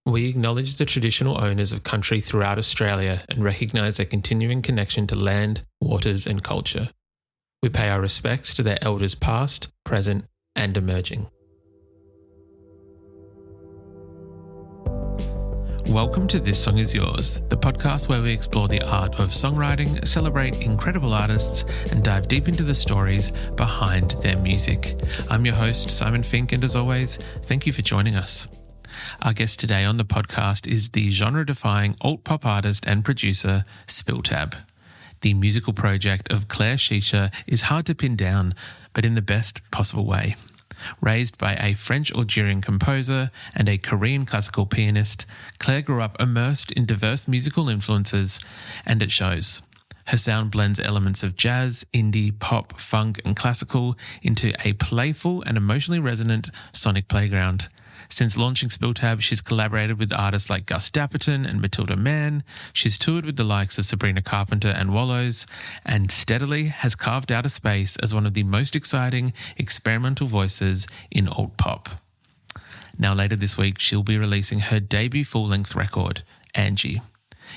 We acknowledge the traditional owners of country throughout Australia and recognise their continuing connection to land, waters and culture. We pay our respects to their elders past, present and emerging. Welcome to This Song Is Yours, the podcast where we explore the art of songwriting, celebrate incredible artists, and dive deep into the stories behind their music. I'm your host, Simon Fink, and as always, thank you for joining us. Our guest today on the podcast is the genre-defying alt-pop artist and producer, Spilltab. The musical project of Claire Chicha is hard to pin down, but in the best possible way. Raised by a French-Algerian composer and a Korean classical pianist, Claire grew up immersed in diverse musical influences, and it shows. Her sound blends elements of jazz, indie, pop, funk, and classical into a playful and emotionally resonant sonic playground. Since launching Spilltab, she's collaborated with artists like Dapperton and Matilda Mann. She's toured with the likes of Sabrina Carpenter and Wallows, and steadily has carved out a space as one of the most exciting experimental voices in alt pop. Now later this week, she'll be releasing her debut full-length record, ANGIE.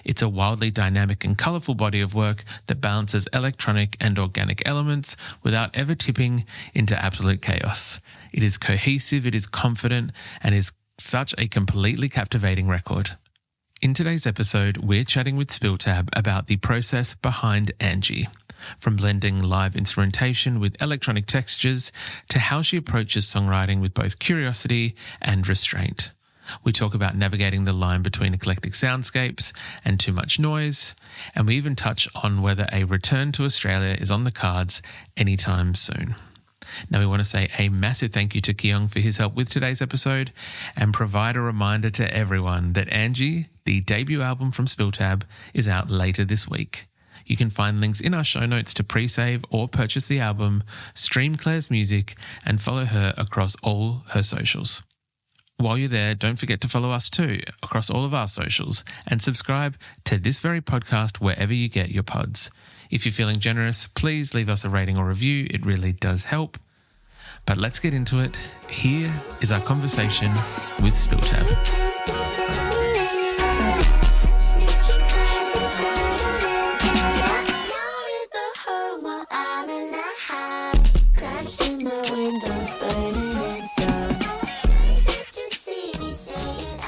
It's a wildly dynamic and colourful body of work that balances electronic and organic elements without ever tipping into absolute chaos. It is cohesive, it is confident, and is such a completely captivating record. In today's episode, we're chatting with Spilltab about the process behind ANGIE, from blending live instrumentation with electronic textures to how she approaches songwriting with both curiosity and restraint. We talk about navigating the line between eclectic soundscapes and too much noise, and we even touch on whether a return to Australia is on the cards anytime soon. Now we want to say a massive thank you to Kyung for his help with today's episode and provide a reminder to everyone that ANGIE, the debut album from Spilltab, is out later this week. You can find links in our show notes to pre-save or purchase the album, stream Claire's music, and follow her across all her socials. While you're there, don't forget to follow us too across all of our socials and subscribe to this very podcast wherever you get your pods. If you're feeling generous, please leave us a rating or review. It really does help. But let's get into it. Here is our conversation with Spilltab.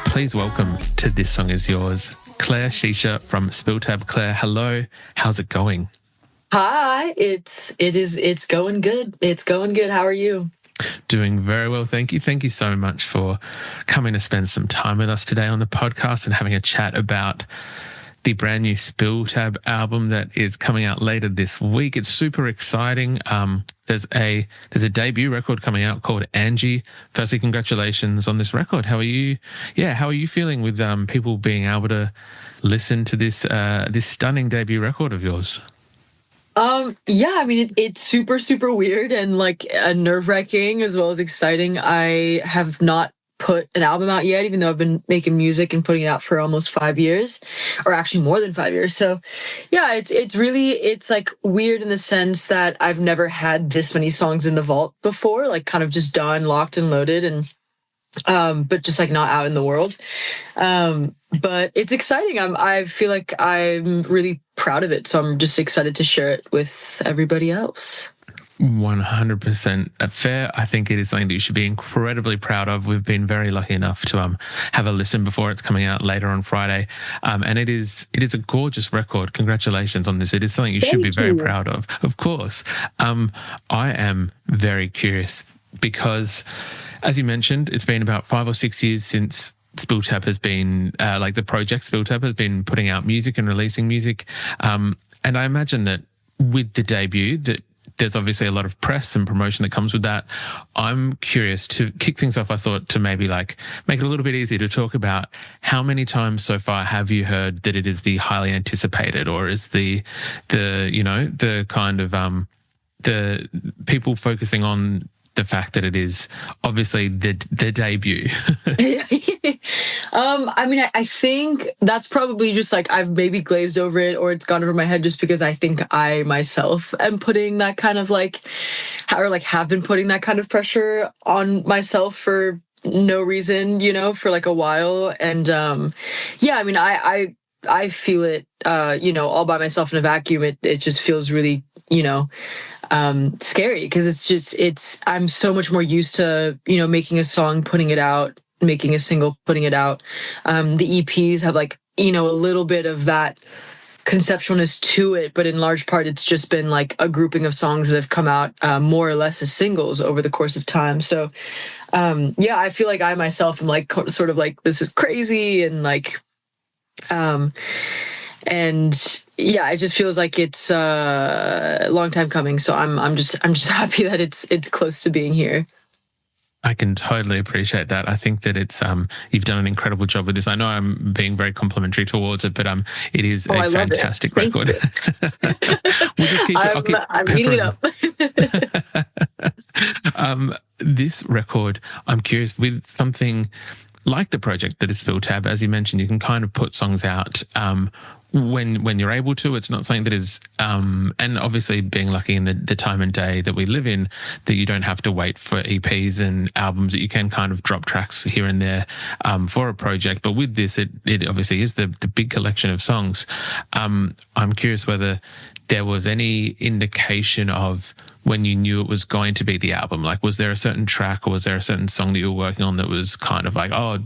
Please welcome to This Song Is Yours, Claire Chicha from Spilltab. Claire, hello. How's it going? Hi, it's going good. It's going good. How are you? Doing very well, thank you. Thank you so much for coming to spend some time with us today on the podcast and having a chat about the brand new Spilltab album that is coming out later this week. It's super exciting. There's a debut record coming out called ANGIE. Firstly, congratulations on this record. How are you? Yeah, how are you feeling with people being able to listen to this stunning debut record of yours? Yeah, I mean it's super, super weird and like nerve-wracking as well as exciting. I have not put an album out yet, even though I've been making music and putting it out for almost 5 years, or actually more than 5 years. So yeah, it's like weird in the sense that I've never had this many songs in the vault before, like kind of just done, locked and loaded, and but just like not out in the world. But it's exciting. I feel like I'm really proud of it. So I'm just excited to share it with everybody else. 100% fair. I think it is something that you should be incredibly proud of. We've been very lucky enough to have a listen before it's coming out later on Friday, and it is a gorgeous record. Congratulations on this. It is something you should be very proud of course. I am very curious because, as you mentioned, it's been about 5 or 6 years since Spilltab has been, the project Spilltab has been putting out music and releasing music, and I imagine that with the debut that there's obviously a lot of press and promotion that comes with that. I'm curious to kick things off. I thought to maybe make it a little bit easier to talk about how many times so far have you heard that it is the highly anticipated, or is the kind of the people focusing on the fact that it is obviously the debut. I mean, I think that's probably just like I've maybe glazed over it, or it's gone over my head just because I think I myself am putting that kind of have been putting that kind of pressure on myself for no reason, you know, for like a while. And yeah, I mean, I feel it, you know, all by myself in a vacuum. It just feels really, you know, scary, because I'm so much more used to, you know, making a song, putting it out, making a single, putting it out. The EPs have like, you know, a little bit of that conceptualness to it, but in large part it's just been like a grouping of songs that have come out more or less as singles over the course of time. So yeah, I feel like I myself am like sort of like, this is crazy, and like and yeah, it just feels like it's a long time coming. So I'm just happy that it's close to being here. I can totally appreciate that. I think that it's you've done an incredible job with this. I know I'm being very complimentary towards it, but it is a fantastic record. We'll just keep I'm eating it up. This record, I'm curious, with something like the project that is Spill Tab, as you mentioned, you can kind of put songs out when you're able to. It's not something that is, and obviously being lucky in the time and day that we live in, that you don't have to wait for EPs and albums, that you can kind of drop tracks here and there for a project. But with this, it obviously is the big collection of songs. I'm curious whether there was any indication of when you knew it was going to be the album. Like, was there a certain track or was there a certain song that you were working on that was kind of like, oh,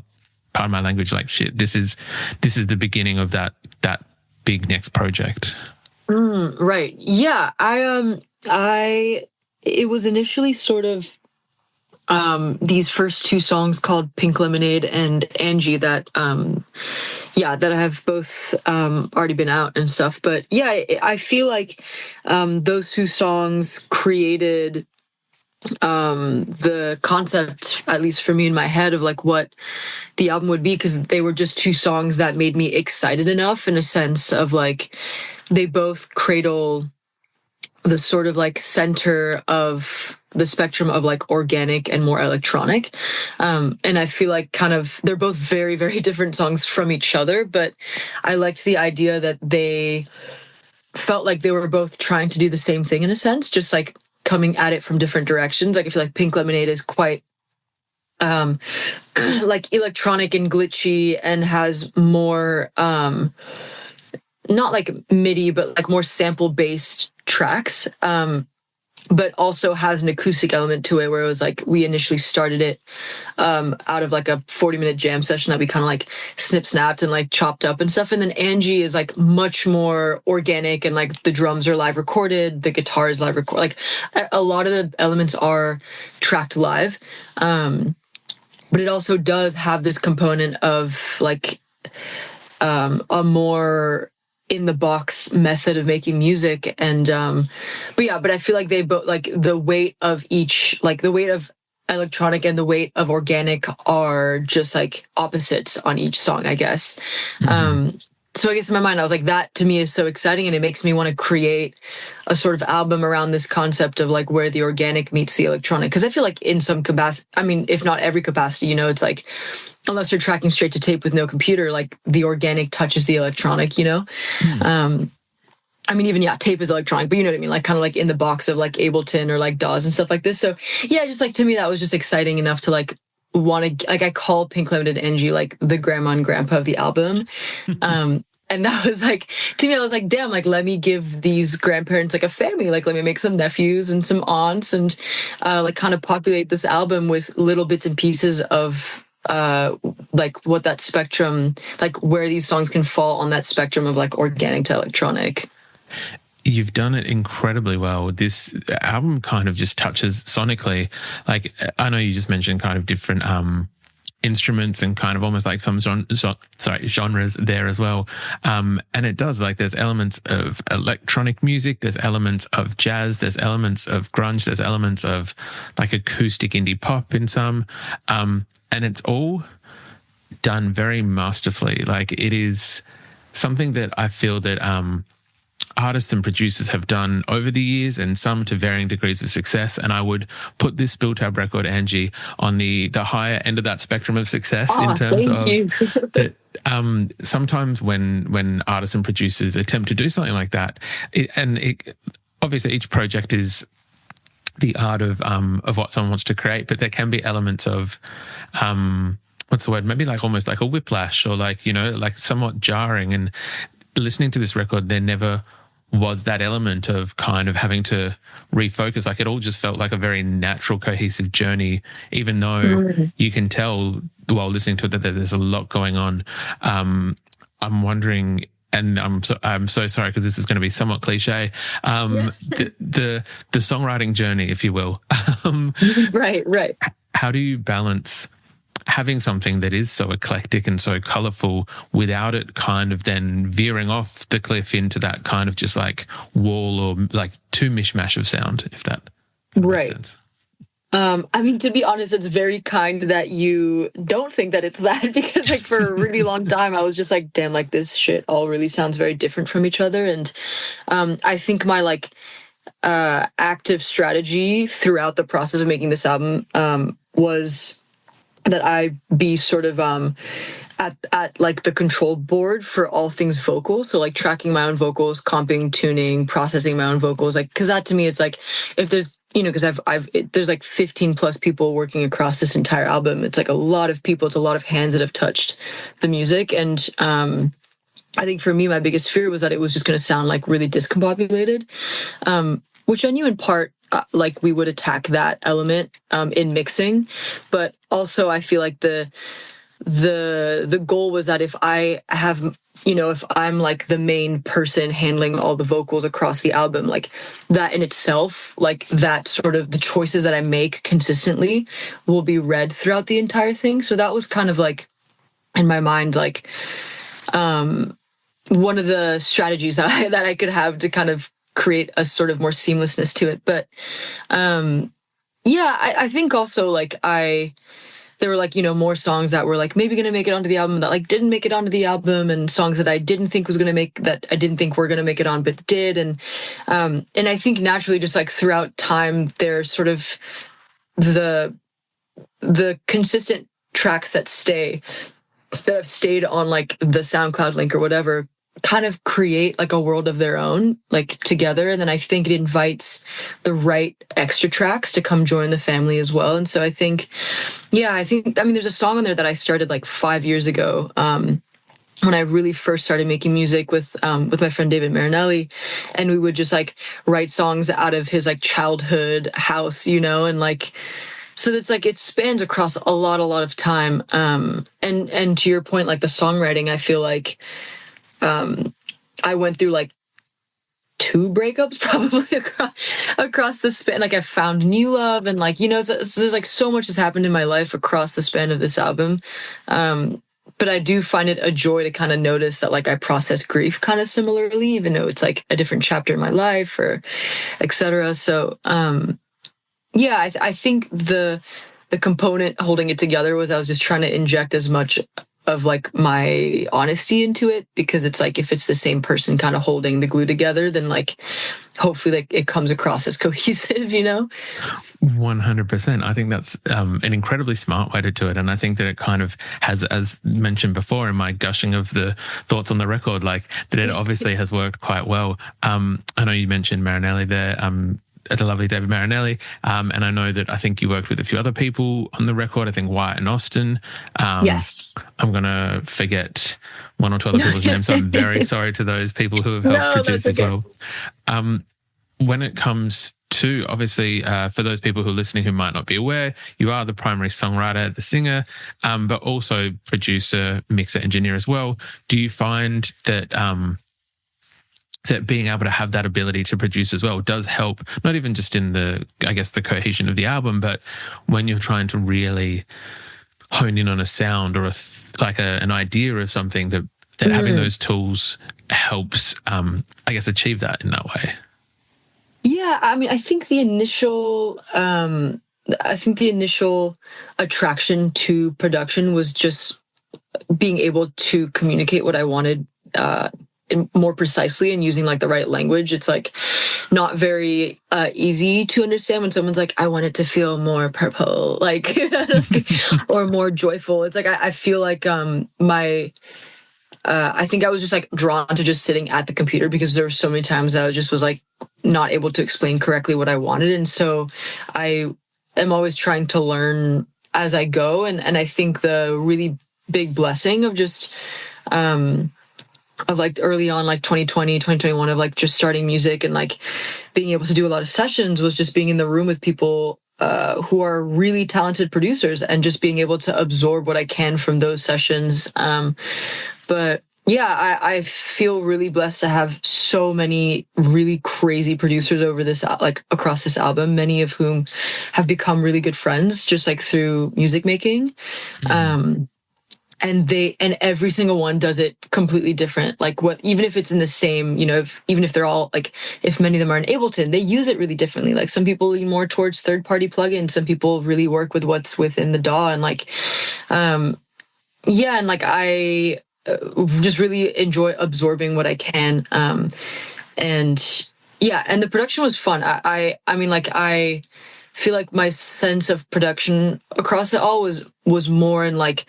pardon my language, like, shit, this is the beginning of that big next project? Right. Yeah. It was initially sort of these first two songs called Pink Lemonade and Angie that that have both already been out and stuff. But yeah, I feel like those two songs created the concept, at least for me in my head, of like what the album would be, because they were just two songs that made me excited enough, in a sense of like they both cradle the sort of like center of the spectrum of like organic and more electronic. And I feel like kind of they're both very, very different songs from each other, but I liked the idea that they felt like they were both trying to do the same thing in a sense, just like coming at it from different directions. Like I feel like Pink Lemonade is quite like electronic and glitchy and has more not like MIDI, but like more sample based tracks, but also has an acoustic element to it, where it was like we initially started it out of like a 40-minute jam session that we kind of like snapped and like chopped up and stuff. And then Angie is like much more organic, and like the drums are live recorded, the guitar is live recorded, like a lot of the elements are tracked live, but it also does have this component of like a more in the box method of making music. And but I feel like they both, like the weight of each, like the weight of electronic and the weight of organic are just like opposites on each song, I guess. So I guess in my mind I was like, that to me is so exciting, and it makes me want to create a sort of album around this concept of like where the organic meets the electronic, because I feel like in some capacity, I mean, if not every capacity, you know, it's like unless you're tracking straight to tape with no computer, like the organic touches the electronic, you know? I mean, even, tape is electronic, but you know what I mean? Like kind of like in the box of like Ableton or like DAWs and stuff like this. So yeah, just like to me, that was just exciting enough to like want to, like I call Pink Lemonade and Angie like the grandma and grandpa of the album. And that was like, to me, I was like, damn, like, let me give these grandparents like a family. Like, let me make some nephews and some aunts and like kind of populate this album with little bits and pieces of like what that spectrum, like where these songs can fall on that spectrum of like organic to electronic. You've done it incredibly well. This album kind of just touches sonically. Like, I know you just mentioned kind of different instruments and kind of almost like some genres there as well. And it does, like, there's elements of electronic music, there's elements of jazz, there's elements of grunge, there's elements of like acoustic indie pop in some. And it's all done very masterfully. Like, it is something that I feel that artists and producers have done over the years, and some to varying degrees of success. And I would put this Spill Tab record, Angie, on the higher end of that spectrum of success in terms of that. Sometimes when artists and producers attempt to do something like that, obviously each project is the art of what someone wants to create, but there can be elements of what's the word? Maybe like almost like a whiplash, or like, you know, like somewhat jarring. And listening to this record, there never was that element of kind of having to refocus. Like, it all just felt like a very natural, cohesive journey, even though you can tell while listening to it that there's a lot going on. I'm wondering, and I'm so sorry because this is going to be somewhat cliche, the songwriting journey, if you will. Right. How do you balance having something that is so eclectic and so colourful without it kind of then veering off the cliff into that kind of just like wall or like too mishmash of sound, if that makes sense? I mean, to be honest, it's very kind that you don't think that it's that, because like for a really long time I was just like, damn, like this shit all really sounds very different from each other. And I think my like active strategy throughout the process of making this album was that I be sort of at like the control board for all things vocal. So like tracking my own vocals, comping, tuning, processing my own vocals. Like, cause that to me, it's like, if there's, you know, cause there's like 15 plus people working across this entire album. It's like a lot of people. It's a lot of hands that have touched the music. And I think for me, my biggest fear was that it was just going to sound like really discombobulated, which I knew in part, like we would attack that element in mixing, but also I feel like the goal was that if I have, you know, if I'm like the main person handling all the vocals across the album, like that in itself, like that sort of the choices that I make consistently will be read throughout the entire thing. So that was kind of like in my mind, like one of the strategies that I could have to kind of create a sort of more seamlessness to it. But I think also like there were like, you know, more songs that were like maybe going to make it onto the album that like didn't make it onto the album, and songs that I didn't think was going to make, that I didn't think were going to make it on, but did. And I think naturally just like throughout time, there's sort of the consistent tracks that have stayed on like the SoundCloud link or whatever, kind of create like a world of their own, like together. And then I think it invites the right extra tracks to come join the family as well. And so I think, I mean, there's a song on there that I started like 5 years ago, when I really first started making music with my friend David Marinelli, and we would just like write songs out of his like childhood house, you know, and like, so that's like, it spans across a lot of time. And to your point, like the songwriting, I feel like, I went through like 2 breakups probably across the span. Like I found new love, and like, you know, so there's like so much has happened in my life across the span of this album. But I do find it a joy to kind of notice that like I process grief kind of similarly, even though it's like a different chapter in my life or etc. So, I think the component holding it together was I was just trying to inject as much of like my honesty into it, because it's like if it's the same person kind of holding the glue together, then like hopefully like it comes across as cohesive, you know? 100%. I think that's an incredibly smart way to do it. And I think that it kind of has, as mentioned before in my gushing of the thoughts on the record, like that it obviously has worked quite well. I know you mentioned Marinelli there, the lovely David Marinelli. And I know that I think you worked with a few other people on the record. I think Wyatt and Austin. Yes. I'm going to forget 1 or 2 other people's names. So I'm very sorry to those people who have helped produce as well. When it comes to, obviously, for those people who are listening who might not be aware, you are the primary songwriter, the singer, but also producer, mixer, engineer as well. Do you find that that being able to have that ability to produce as well does help, not even just in the, I guess, the cohesion of the album, but when you're trying to really hone in on a sound or an idea of something, that having those tools helps, I guess, achieve that in that way? Yeah, I mean, I think the initial attraction to production was just being able to communicate what I wanted more precisely and using like the right language. It's like not very easy to understand when someone's like, I want it to feel more purple, like or more joyful. It's like I feel like I think I was just like drawn to just sitting at the computer because there were so many times I was like not able to explain correctly what I wanted. And so I am always trying to learn as I go. And I think the really big blessing of just, of like early on, like 2020, 2021, of like just starting music and like being able to do a lot of sessions was just being in the room with people who are really talented producers and just being able to absorb what I can from those sessions. But yeah, I feel really blessed to have so many really crazy producers over this, like across this album, many of whom have become really good friends just like through music making. And every single one does it completely different. Like even if it's in the same, even if they're all like, if many of them are in Ableton, they use it really differently. Like some people lean more towards third-party plugins. Some people really work with what's within the DAW, and like, yeah. And like, I just really enjoy absorbing what I can. And yeah, and the production was fun. I mean, like, I feel like my sense of production across it all was more in like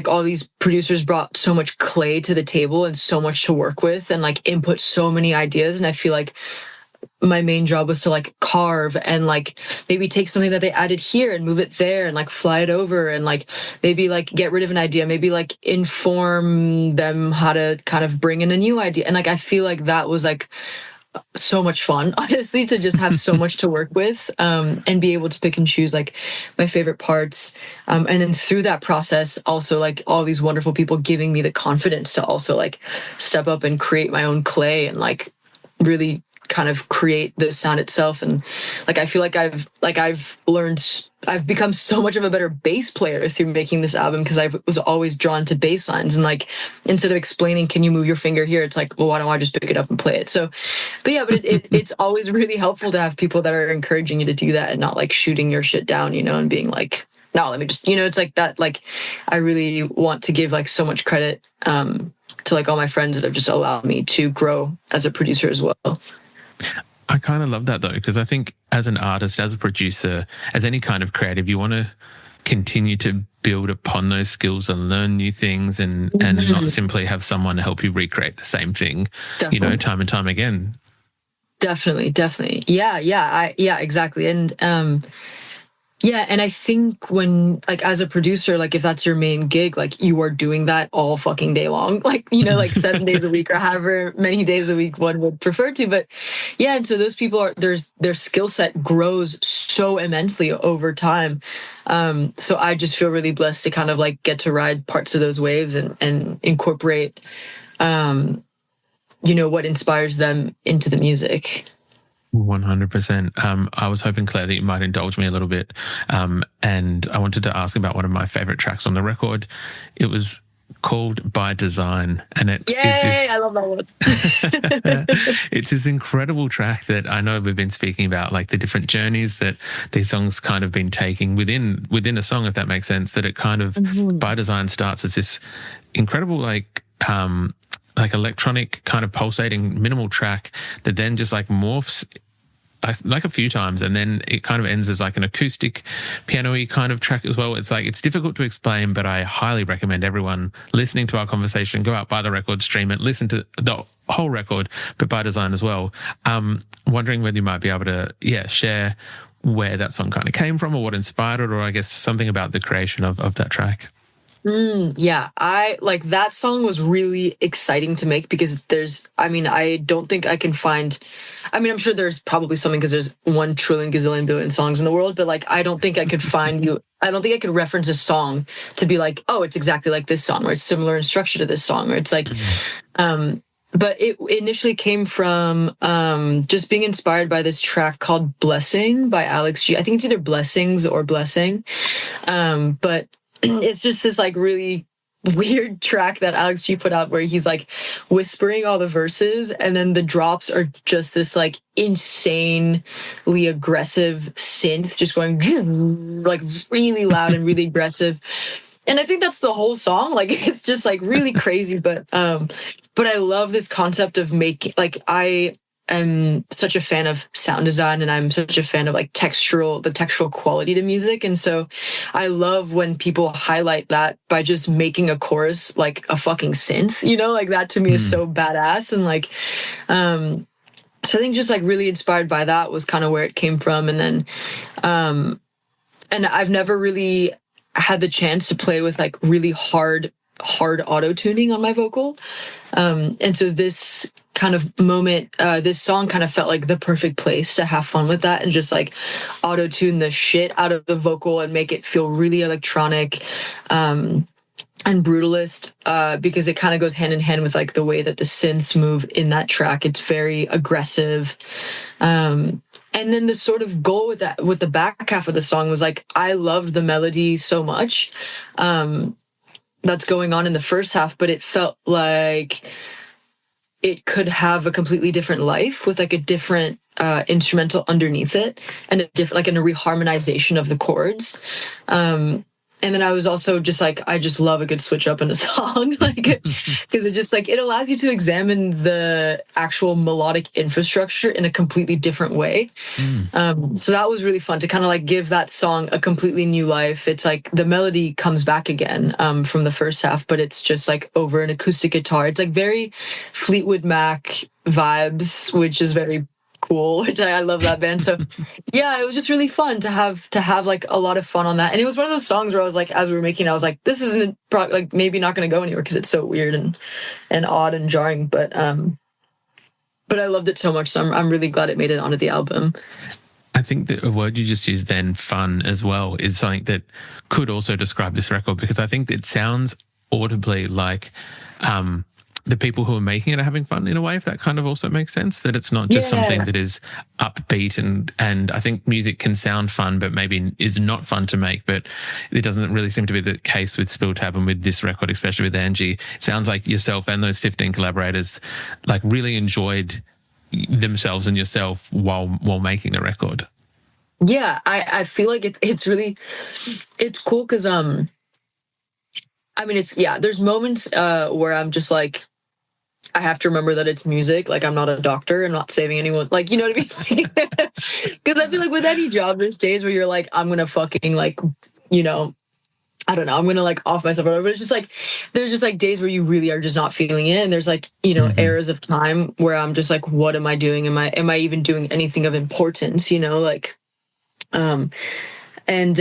all these producers brought so much clay to the table and so much to work with and like input so many ideas. And I feel like my main job was to like carve and like maybe take something that they added here and move it there and like fly it over and like maybe like get rid of an idea, maybe like inform them how to kind of bring in a new idea. And like, I feel like that was like so much fun, honestly, to just have so much to work with, and be able to pick and choose like my favorite parts. And then through that process, also like all these wonderful people giving me the confidence to also like step up and create my own clay and like really kind of create the sound itself. And like, I feel like I've become so much of a better bass player through making this album because I was always drawn to bass lines, and like instead of explaining, can you move your finger here, it's like, well, why don't I just pick it up and play it? So, but yeah, but it's always really helpful to have people that are encouraging you to do that and not like shooting your shit down, and being like, no, let me just, it's like that. Like, I really want to give like so much credit to like all my friends that have just allowed me to grow as a producer as well. I kind of love that though, because I think as an artist, as a producer, as any kind of creative, you want to continue to build upon those skills and learn new things and not simply have someone help you recreate the same thing, Definitely. Time and time again. Definitely. Yeah, exactly. And yeah, and I think when, like, as a producer, like, if that's your main gig, like, you are doing that all fucking day long, like, like 7 days a week or however many days a week one would prefer to. But yeah, and so those people their skill set grows so immensely over time. So I just feel really blessed to kind of like get to ride parts of those waves and incorporate, what inspires them into the music. 100%. I was hoping, Claire, that you might indulge me a little bit. And I wanted to ask about one of my favorite tracks on the record. It was called By Design. And I love that one. It's this incredible track that I know we've been speaking about, like the different journeys that these songs kind of been taking within a song, if that makes sense, that it kind of, By Design starts as this incredible, like electronic kind of pulsating minimal track that then just like morphs like a few times, and then it kind of ends as like an acoustic piano-y kind of track as well. It's like, it's difficult to explain, but I highly recommend everyone listening to our conversation go out, buy the record, stream it, listen to the whole record, but By Design as well. Wondering whether you might be able to share where that song kind of came from or what inspired it, or I guess something about the creation of that track. Yeah, I like that song was really exciting to make because I don't think I can find, I'm sure there's probably something because there's 1 trillion gazillion billion songs in the world, but like, I don't think I could I don't think I could reference a song to be like, oh, it's exactly like this song, or it's similar in structure to this song, or it's like, but it initially came from just being inspired by this track called Blessing by Alex G. I think it's either Blessings or Blessing. But it's just this like really weird track that Alex G put out where he's like whispering all the verses and then the drops are just this like insanely aggressive synth just going like really loud and really aggressive. And I think that's the whole song. Like, it's just like really crazy. But I love this concept of making, like, I am such a fan of sound design, and I'm such a fan of like the textural quality to music. And so I love when people highlight that by just making a chorus like a fucking synth, like that to me is so badass. And like, so I think just like really inspired by that was kind of where it came from. And then, and I've never really had the chance to play with like really hard auto tuning on my vocal. And so this kind of moment, this song kind of felt like the perfect place to have fun with that and just like auto tune the shit out of the vocal and make it feel really electronic, and brutalist, because it kind of goes hand in hand with like the way that the synths move in that track. It's very aggressive. And then the sort of goal with that, with the back half of the song was like, I loved the melody so much, that's going on in the first half, but it felt like it could have a completely different life with like a different instrumental underneath it and a different, like in a reharmonization of the chords. And then I was also just like, I just love a good switch up in a song, like, because it just like, it allows you to examine the actual melodic infrastructure in a completely different way. So that was really fun to kind of like give that song a completely new life. It's like the melody comes back again from the first half, but it's just like over an acoustic guitar. It's like very Fleetwood Mac vibes, which is very cool, which I love that band. So yeah, it was just really fun to have like a lot of fun on that. And it was one of those songs where I was like, as we were making it, I was like, this isn't like maybe not going to go anywhere because it's so weird and odd and jarring, but I loved it so much, so I'm really glad it made it onto the album. I think that a word you just used then, fun, as well, is something that could also describe this record, because I think it sounds audibly like the people who are making it are having fun in a way, if that kind of also makes sense, that it's not just something that is upbeat and I think music can sound fun but maybe is not fun to make, but it doesn't really seem to be the case with Spill Tab and with this record, especially with Angie. It sounds like yourself and those 15 collaborators like really enjoyed themselves and yourself while making the record. Yeah, I feel like it's really, it's cool because I mean, there's moments where I'm just like, I have to remember that it's music. Like, I'm not a doctor. I'm not saving anyone. Like, you know what I mean? Because I feel like with any job, there's days where you're like, I'm going to fucking like, I don't know, I'm going to like off myself or whatever. But it's just like, there's just like days where you really are just not feeling it. And there's like, eras of time where I'm just like, what am I doing? Am I even doing anything of importance? Like, and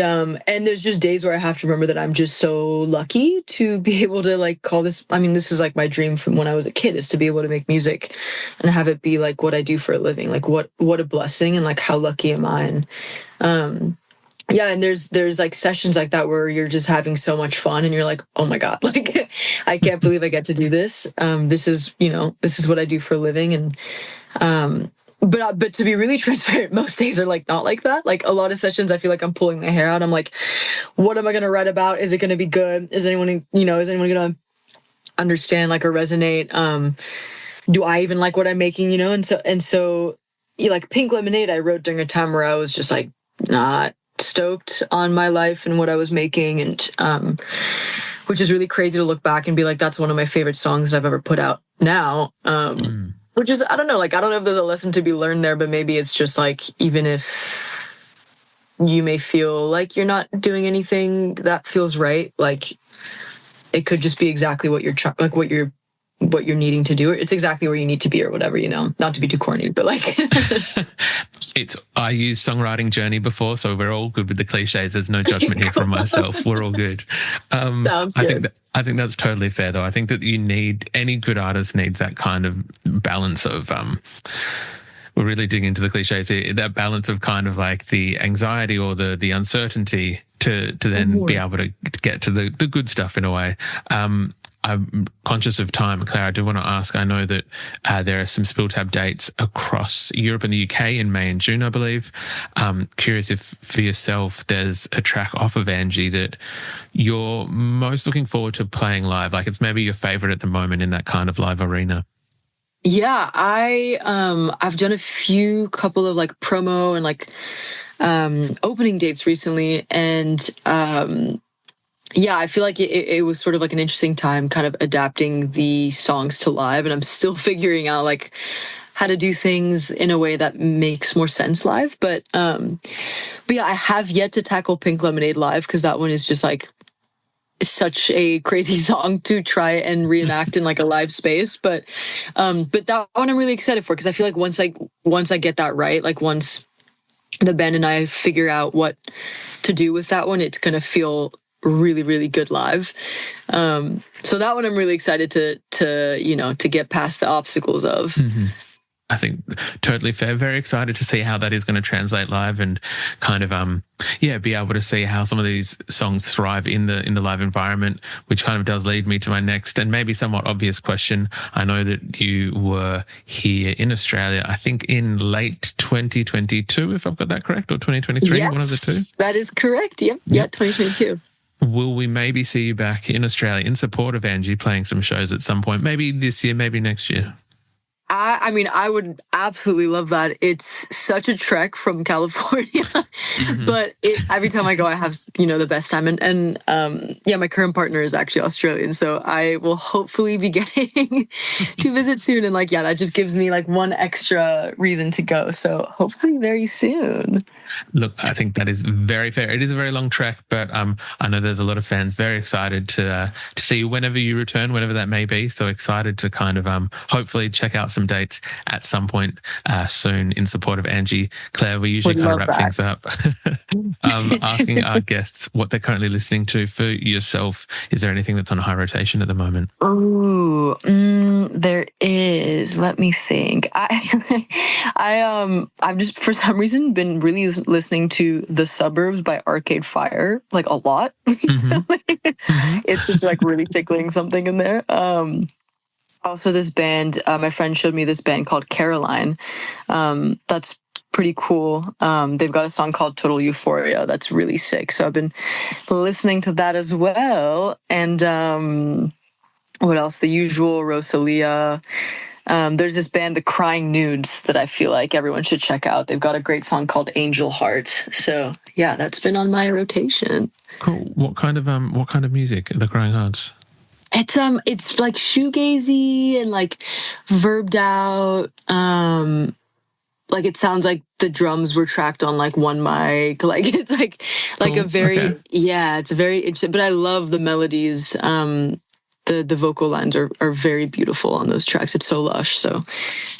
there's just days where I have to remember that I'm just so lucky to be able to like call this. I mean, this is like my dream from when I was a kid, is to be able to make music and have it be like what I do for a living. Like what a blessing, and like how lucky am I? And and there's like sessions like that where you're just having so much fun and you're like, oh my God, like I can't believe I get to do this. This is what I do for a living. And but to be really transparent, most days are like not like that. Like a lot of sessions, I feel like I'm pulling my hair out. I'm like, what am I going to write about? Is it going to be good? Is anyone going to understand like or resonate? Do I even like what I'm making? And so like Pink Lemonade, I wrote during a time where I was just like not stoked on my life and what I was making. And, which is really crazy to look back and be like, that's one of my favorite songs that I've ever put out now. Which is, I don't know if there's a lesson to be learned there, but maybe it's just like, even if you may feel like you're not doing anything that feels right, like it could just be exactly what you're what you're needing to do. It's exactly where you need to be or whatever, not to be too corny, but like. I used songwriting journey before, so we're all good with the cliches. There's no judgment here from myself. We're all good. Sounds good. I think that's totally fair, though. I think that any good artist needs that kind of balance of, we're really digging into the cliches here, that balance of kind of like the anxiety or the uncertainty to then be able to get to the good stuff in a way. I'm conscious of time, Claire. I do want to ask, I know that there are some Spill Tab dates across Europe and the UK in May and June, I believe. Curious if for yourself there's a track off of Angie that you're most looking forward to playing live, like it's maybe your favourite at the moment in that kind of live arena. Yeah, I've done a couple of like promo and like opening dates recently, and I feel like it was sort of like an interesting time kind of adapting the songs to live, and I'm still figuring out like how to do things in a way that makes more sense live. But yeah, I have yet to tackle Pink Lemonade live because that one is just like such a crazy song to try and reenact in like a live space. But that one I'm really excited for because I feel like once I get that right, like once the band and I figure out what to do with that one, it's gonna feel really, really good live. So that one I'm really excited to get past the obstacles of. Mm-hmm. I think totally fair. Very excited to see how that is going to translate live and kind of, be able to see how some of these songs thrive in the live environment, which kind of does lead me to my next and maybe somewhat obvious question. I know that you were here in Australia, I think in late 2022, if I've got that correct, or 2023, yes, one of the two. That is correct. Yep. Yeah, 2022. Will we maybe see you back in Australia in support of Angie playing some shows at some point? Maybe this year, maybe next year? I mean, I would absolutely love that. It's such a trek from California, but every time I go, I have, the best time. And my current partner is actually Australian, so I will hopefully be getting to visit soon. And that just gives me one extra reason to go. So hopefully very soon. Look, I think that is very fair. It is a very long trek, but I know there's a lot of fans very excited to see you whenever you return, whenever that may be. So excited to kind of hopefully check out some dates at some point soon in support of Angie. Claire, we usually kind of wrap things up asking our guests what they're currently listening to. For yourself, is there anything that's on high rotation at the moment? Oh, there is. Let me think. I've just for some reason been really listening to The Suburbs by Arcade Fire a lot. It's just really tickling something in there. Also, this band, my friend showed me this band called Caroline. That's pretty cool. They've got a song called Total Euphoria that's really sick. So I've been listening to that as well. And what else? The usual, Rosalia. There's this band, The Crying Nudes, that I feel like everyone should check out. They've got a great song called Angel Heart. So yeah, that's been on my rotation. Cool. What kind of music, The Crying Hearts? It's shoegazy and verbed out. It sounds like the drums were tracked on one mic. It's cool. A very okay. It's very interesting. But I love the melodies. The vocal lines are very beautiful on those tracks. It's so lush. So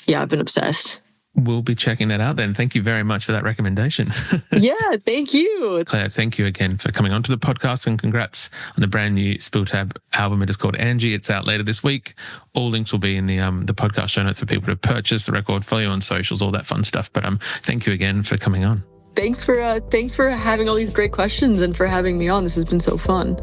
yeah, I've been obsessed. We'll be checking that out then. Thank you very much for that recommendation. Yeah, thank you. Claire, thank you again for coming onto the podcast and congrats on the brand new Spill Tab album. It is called Angie. It's out later this week. All links will be in the podcast show notes for people to purchase the record, follow you on socials, all that fun stuff. But thank you again for coming on. Thanks for having all these great questions and for having me on. This has been so fun.